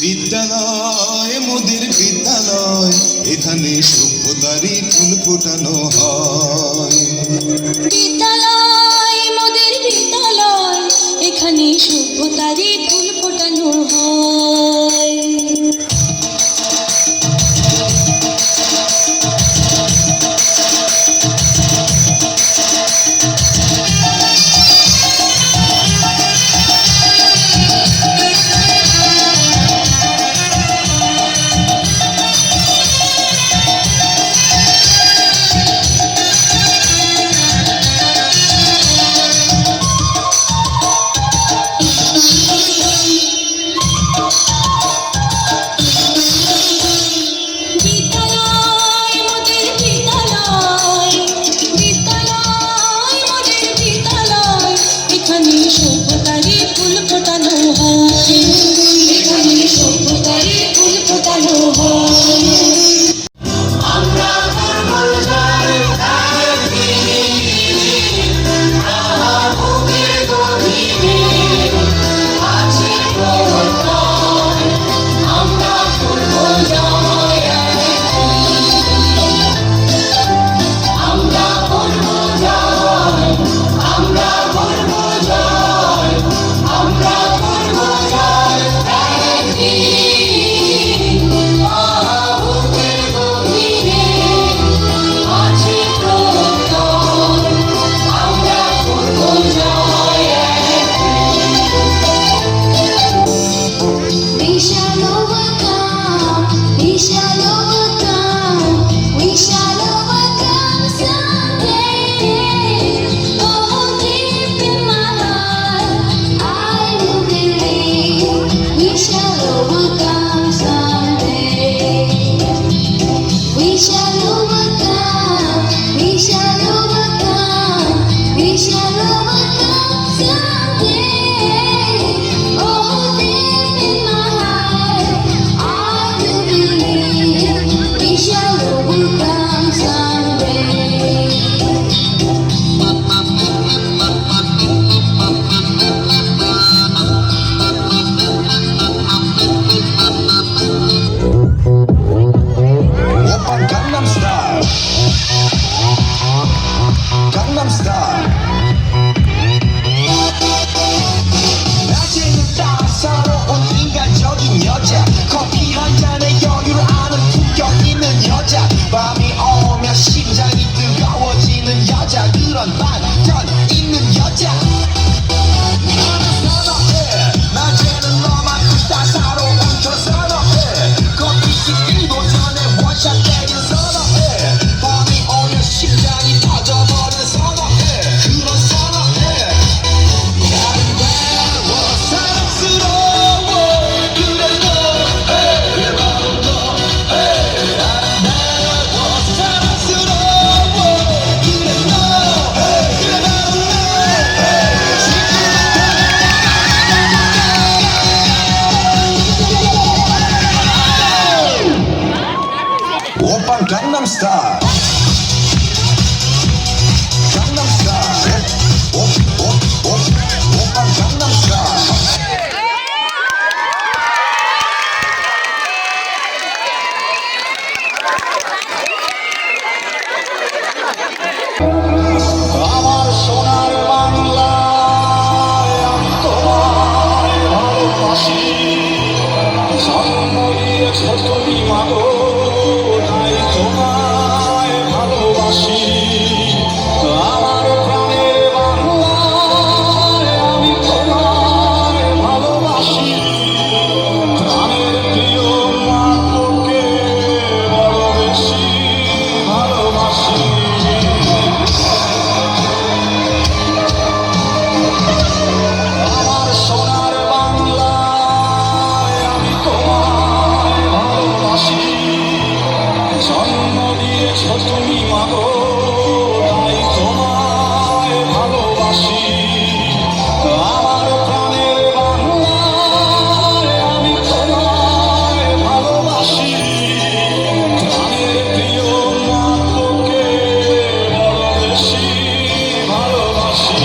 বিদ্যালয় মোদের বিদ্যালয়, এখানে সভ্যতারই ফুল ফোটানো হয়। বিদ্যালয় মোদের বিদ্যালয়, এখানে সভ্যতারই ফুল ফোটানো হয়। Gangnam Style. Gangnam Style. Oppa Gangnam Style. আমার সোনার বাংলা, আমি তোমায় ভালোবাসি। জন্ম দিয়েছ তুমি মাগো, তাই তোমায় ভালোবাসি। আমার প্রাণের বাংলা, আমি তোমায় ভালোবাসি। প্রাণের প্রিয় মাতৃকে বড় বেশি ভালোবাসি। আমার সোনার বাংলা, আমি তোমায় ভালোবাসি। জন্ম দিয়েছ তুমি মাগো, তাই তোমায় ভালোবাসি। আমার প্রাণের বাংলা, আমি তোমায় ভালোবাসি। প্রাণের প্রিয় মাতৃকে বড় বেশি ভালোবাসি।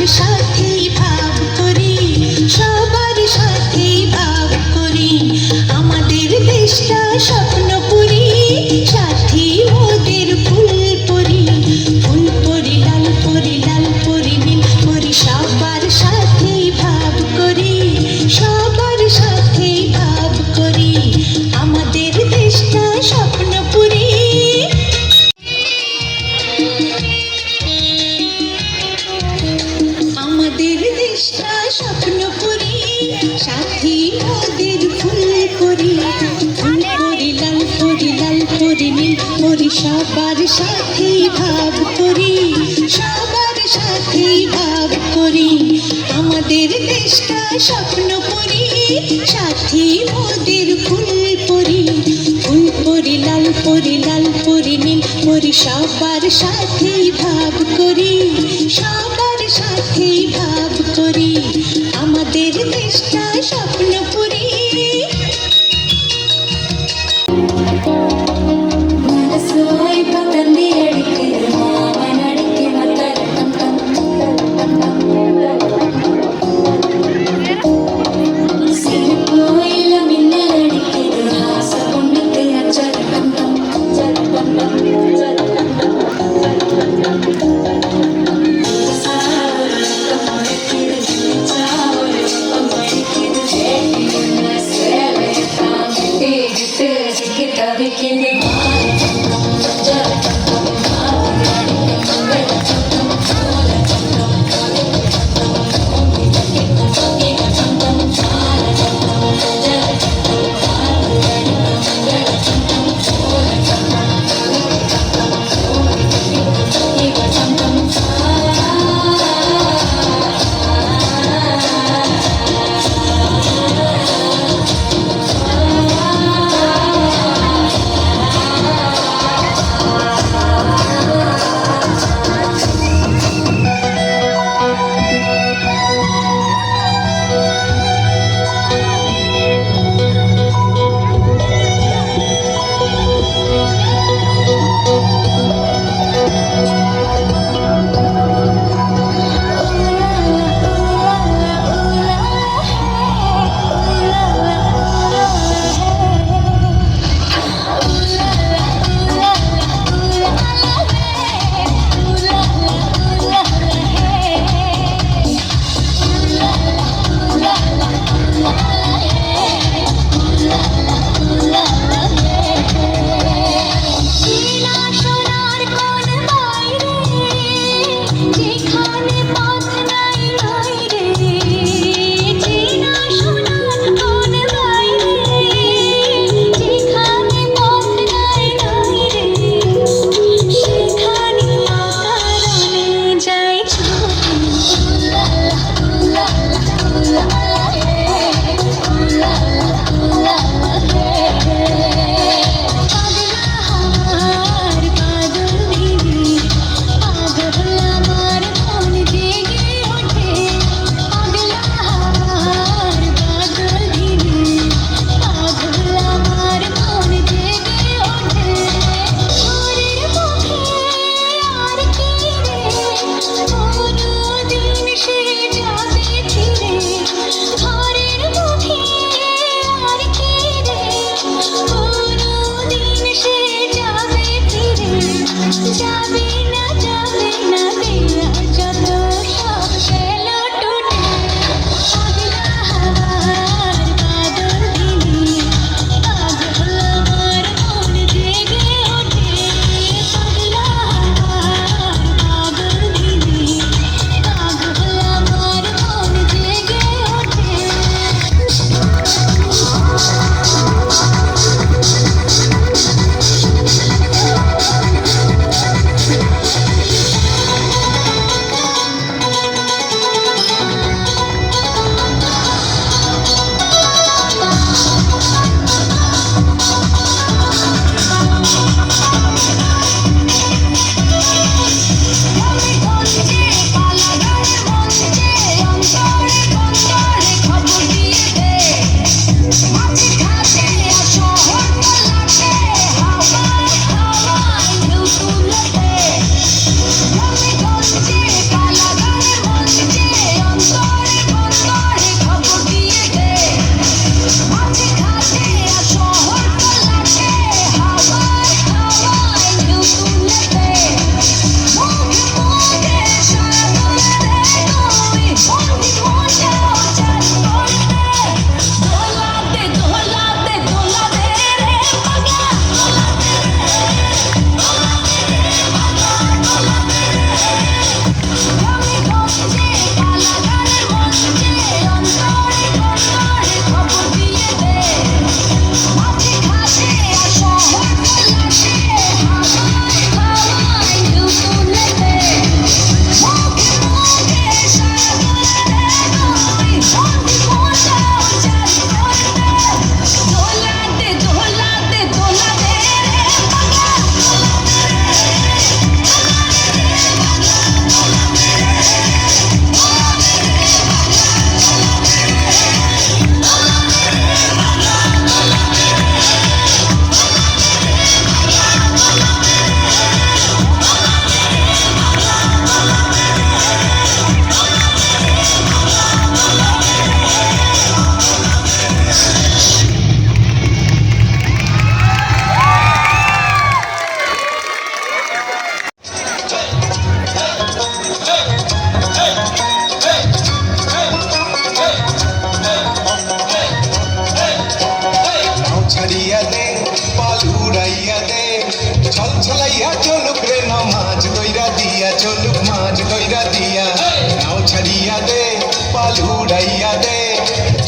সাথেই ভাব করি, সবার সাথেই ভাব করি। আমাদের দেশটা স্বপ্নপুরী, সাথী মোদের ফুলপুরি। ফুলপুরি লাল পরি, লাল পরি নীল পরি, সবার সাথেই ভাব করি, সবার সাথেই ভাব করি। আমাদের দেশটা স্বপ্নপুরী। আমাদের দেশটা স্বপ্নপুরী, সাথী মোদের ফুলপুরি। ফুলপুরি লাল পরি, লাল পরি নীল পরি, সবার সাথেই ভাব করি, সবার সাথেই ভাব করি। আমাদের দেশটা স্বপ্নপুরী, সাথী মোদের ফুলপুরি। ফুলপুরি লাল পরি, লাল পরি নীল পরি, সবার সাথেই ভাব করি, সবার সাথেই ভাব করি। আমাদের দেশটা স্বপ্নপুরী। മനസ്സോയി പകർന്നി അടിക്കിത് മാമനടിക്ക് മത്തരട്ടം ടം ടം ടം സിരിപ്പോയില മിന്നലടിക്കിത് ഹാസ പൊണ്ണിക്ക് അച്ചരട്ടം ടം ചരട്ടം ടം ചരട്ടം ടം സാവരട്ടം മടിക്കിത് ചാവരട്ടം മടിക്കിത് ചേട്ടിയ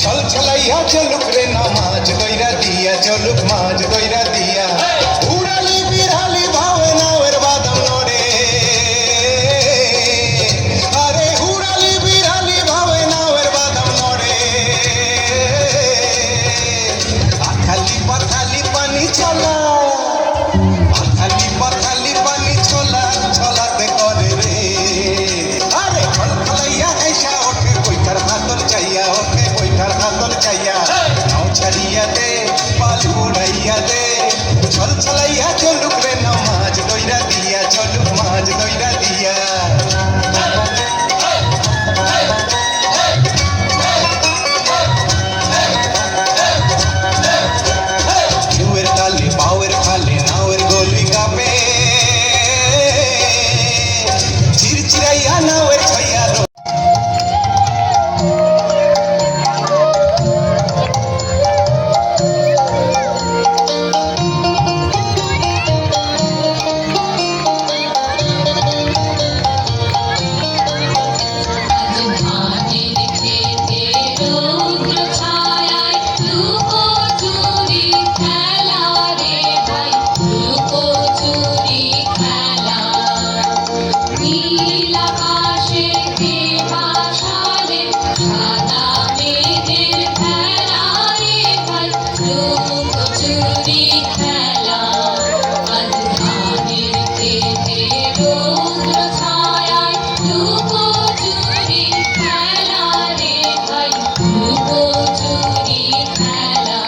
ছল ছলাইয়া চলুক রে নামাজ দইরা দিয়া চলুক মাঝ দইরা দিয়া উড়ালি বিড়ালি ভাবে নাওয়ের বাদাম নড়ে আরে উড়ালি বিড়ালি ভাবে নাওয়ের বাদাম নড়ে পাথালি পাথালি পানি চলা পাথালি পাথালি পানি চলা চলাতে করে রে আরে খলখলাইয়া আইসা ওঠে বইটার হাতল চাইয়া ওঠে বইটার হাতল চাইয়া নাও ছাড়িয়া দে পাল উড়াইয়া দে ছল ছলাইয়া চলুক রে নামাজ দইরা দিয়া চলুক মাঝ দইরা দিয়া ঢেউয়ের তালে পাওয়ের ফালে নাওয়ের গলি কাঁপে চিরচিরাইয়া নাওয়ের ছইয়া ধানের খেতে রৌদ্র ছায়ায় লুকোচুরি খেলা রে ভাই লুকোচুরি খেলা নীল আকাশেতে ভাসালে সাদা মেঘের খেলা রে ভাই লুকোচুরি খেলা আজ ধানের খেতে রৌদ্র ছায়ায় লুকোচুরি খেলা রে ভাই লুকোচুরি খেলা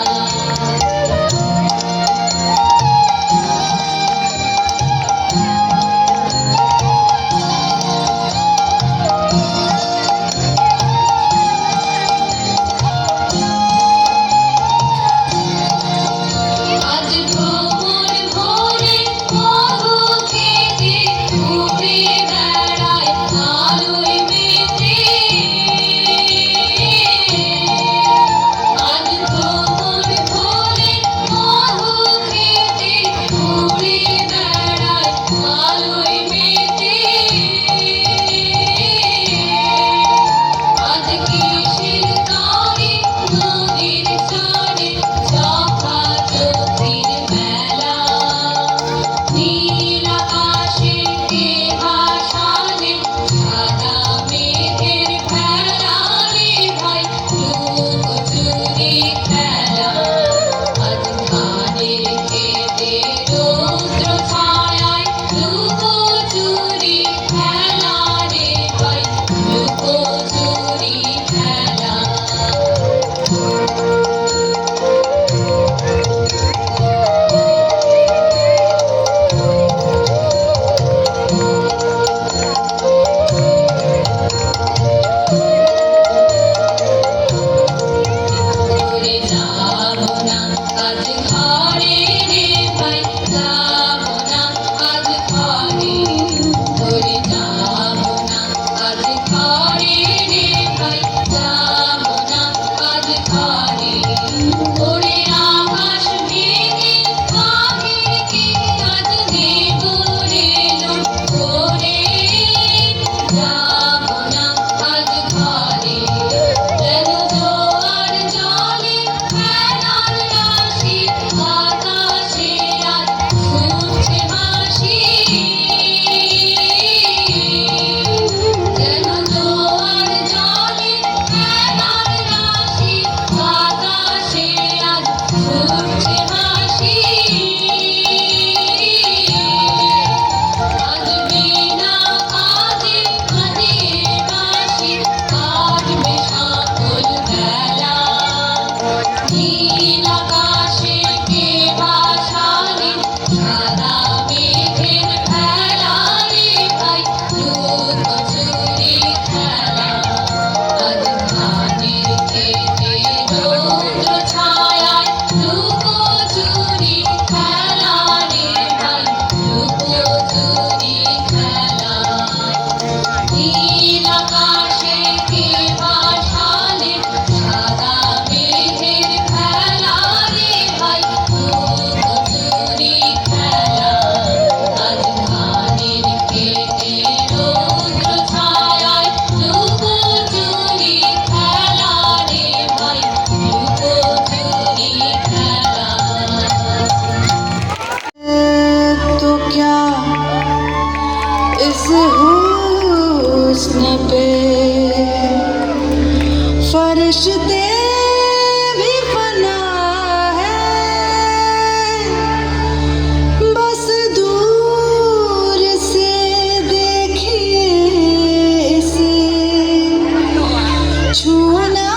छूना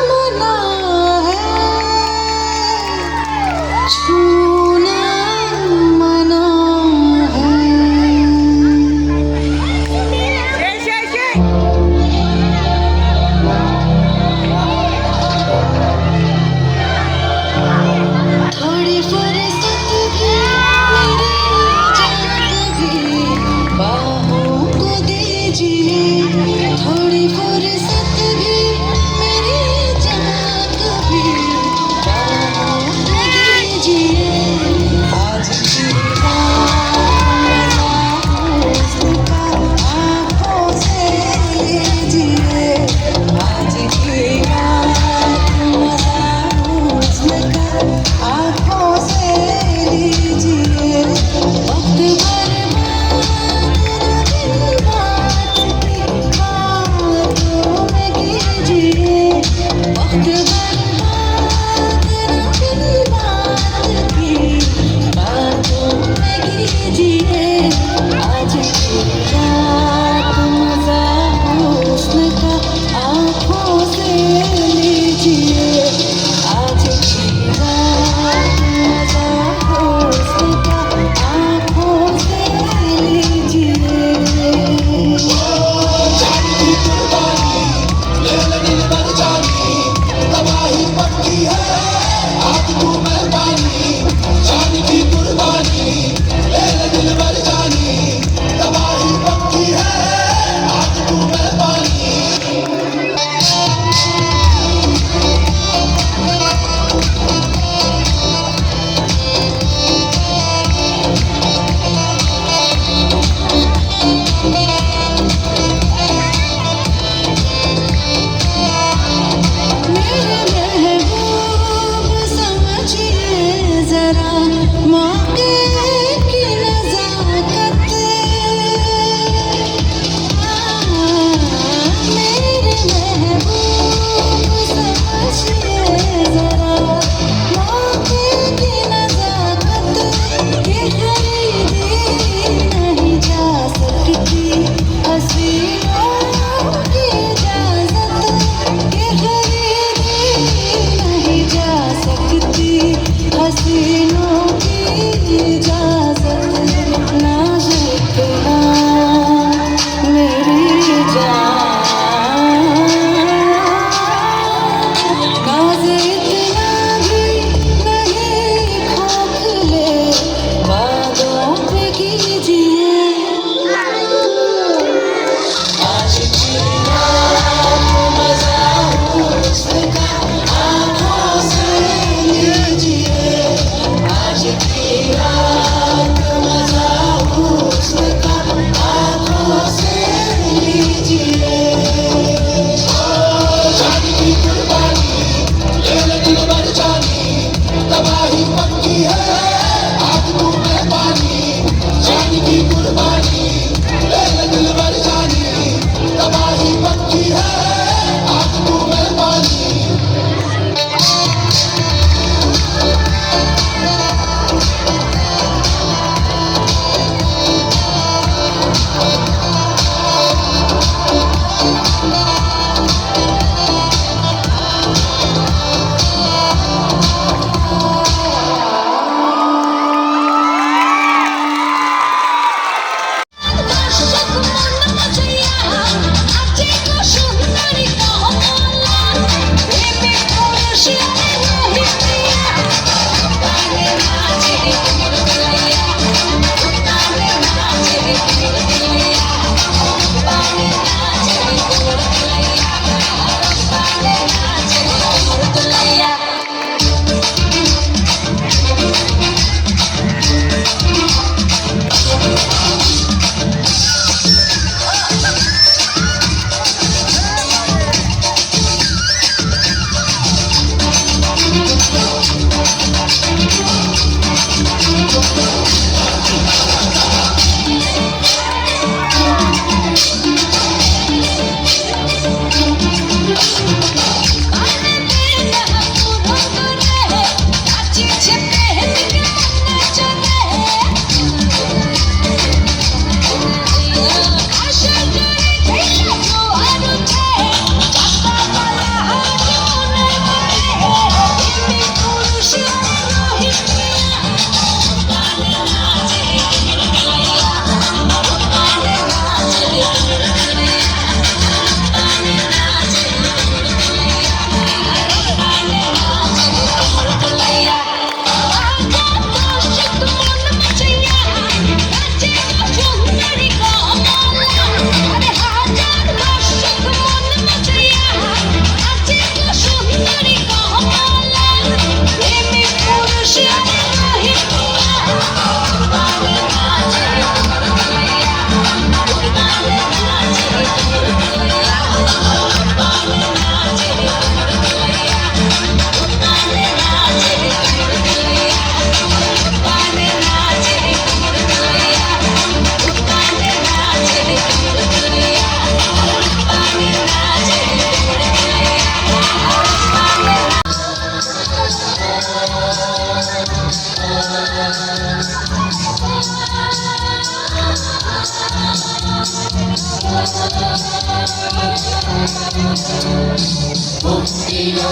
मना है, छूना मना है। थोड़ी फुर्सत भी मेरी इजाज़त भी बाहों को दीजिए, थोड़ी फुर्सत भी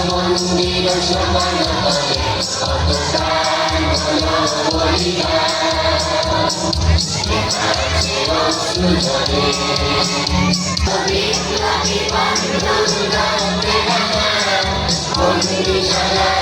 মন্দির সমান হবে কত প্রাণ হলো বলিদান আছে অশ্রু ঝরে বিপ্লবী বন্ধুরা বন্দিশালা